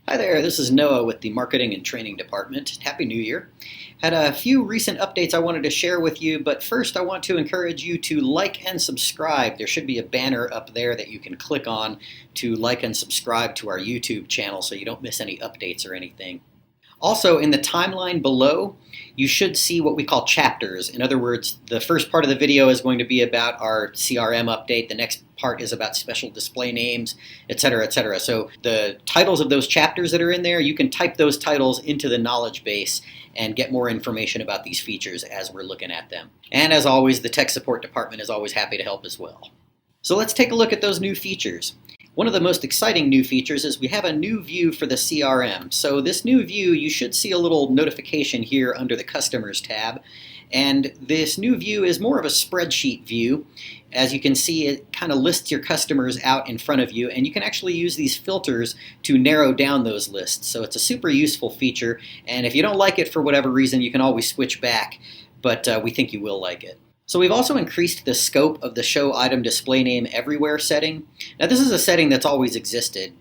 Hi there, this is Noah with the Marketing and Training Department. Happy New Year. Had a few recent updates I wanted to share with you, but first I want to encourage you to like and subscribe. There should be a banner up there that you can click on to like and subscribe to our YouTube channel so you don't miss any updates or anything. Also, in the timeline below, you should see what we call chapters. In other words, the first part of the video is going to be about our CRM update. The next part is about special display names, etc., etc. So the titles of those chapters that are in there, you can type those titles into the knowledge base and get more information about these features as we're looking at them. And as always, the tech support department is always happy to help as well. So let's take a look at those new features. One of the most exciting new features is we have a new view for the CRM. So this new view, you should see a little notification here under the Customers tab. And this new view is more of a spreadsheet view. As you can see, it kind of lists your customers out in front of you, and you can actually use these filters to narrow down those lists. So it's a super useful feature, and if you don't like it for whatever reason, you can always switch back, but we think you will like it. So we've also increased the scope of the Show Item Display Name Everywhere setting. Now this is a setting that's always existed,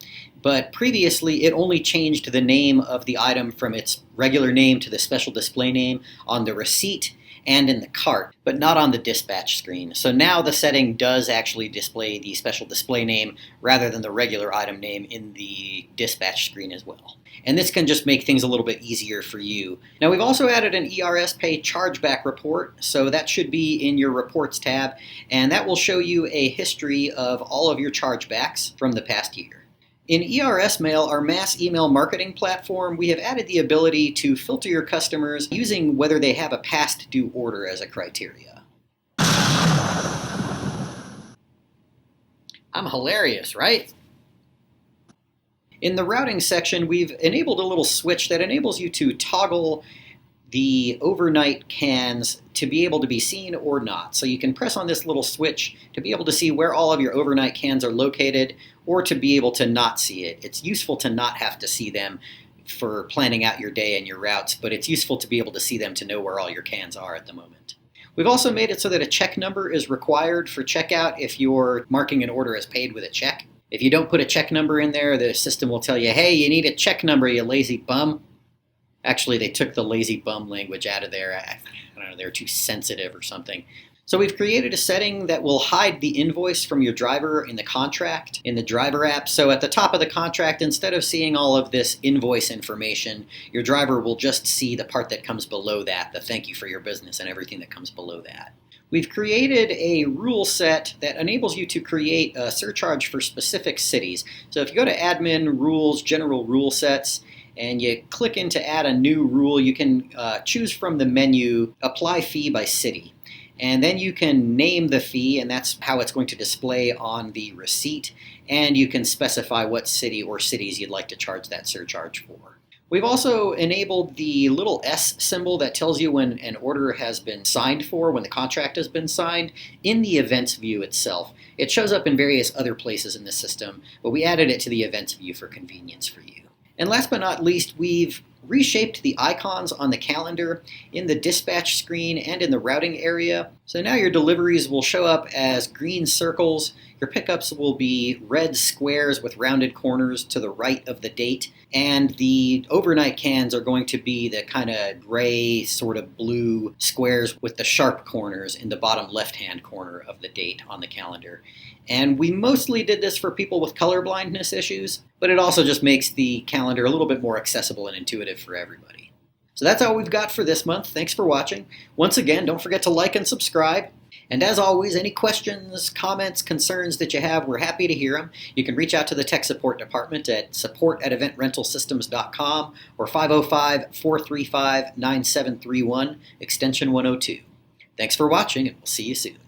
but previously it only changed the name of the item from its regular name to the special display name on the receipt and in the cart, but not on the dispatch screen. So now the setting does actually display the special display name rather than the regular item name in the dispatch screen as well. And this can just make things a little bit easier for you. Now we've also added an ERSMail Chargeback Report, so that should be in your Reports tab, and that will show you a history of all of your chargebacks from the past year. In ERSMail, our mass email marketing platform, we have added the ability to filter your customers using whether they have a past due order as a criteria. I'm hilarious, right? In the routing section, we've enabled a little switch that enables you to toggle the overnight cans to be able to be seen or not. So you can press on this little switch to be able to see where all of your overnight cans are located or to be able to not see it. It's useful to not have to see them for planning out your day and your routes, but it's useful to be able to see them to know where all your cans are at the moment. We've also made it so that a check number is required for checkout if you're marking an order as paid with a check. If you don't put a check number in there, the system will tell you, hey, you need a check number, you lazy bum. Actually, they took the lazy bum language out of there. I don't know, they're too sensitive or something. So we've created a setting that will hide the invoice from your driver in the contract, in the driver app. So at the top of the contract, instead of seeing all of this invoice information, your driver will just see the part that comes below that, the thank you for your business and everything that comes below that. We've created a rule set that enables you to create a surcharge for specific cities. So if you go to Admin, Rules, General Rule Sets, and you click in to add a new rule, you can choose from the menu Apply Fee by City. And then you can name the fee, and that's how it's going to display on the receipt. And you can specify what city or cities you'd like to charge that surcharge for. We've also enabled the little S symbol that tells you when an order has been signed for, when the contract has been signed, in the events view itself. It shows up in various other places in the system, but we added it to the events view for convenience for you. And last but not least, we've reshaped the icons on the calendar in the dispatch screen and in the routing area. So now your deliveries will show up as green circles. Your pickups will be red squares with rounded corners to the right of the date. And the overnight cans are going to be the kind of gray, sort of blue squares with the sharp corners in the bottom left-hand corner of the date on the calendar. And we mostly did this for people with color blindness issues, but it also just makes the calendar a little bit more accessible and intuitive for everybody. So that's all we've got for this month. Thanks for watching. Once again, don't forget to like and subscribe. And as always, any questions, comments, concerns that you have, we're happy to hear them. You can reach out to the tech support department at support@eventrentalsystems.com or 505-435-9731, extension 102. Thanks for watching, and we'll see you soon.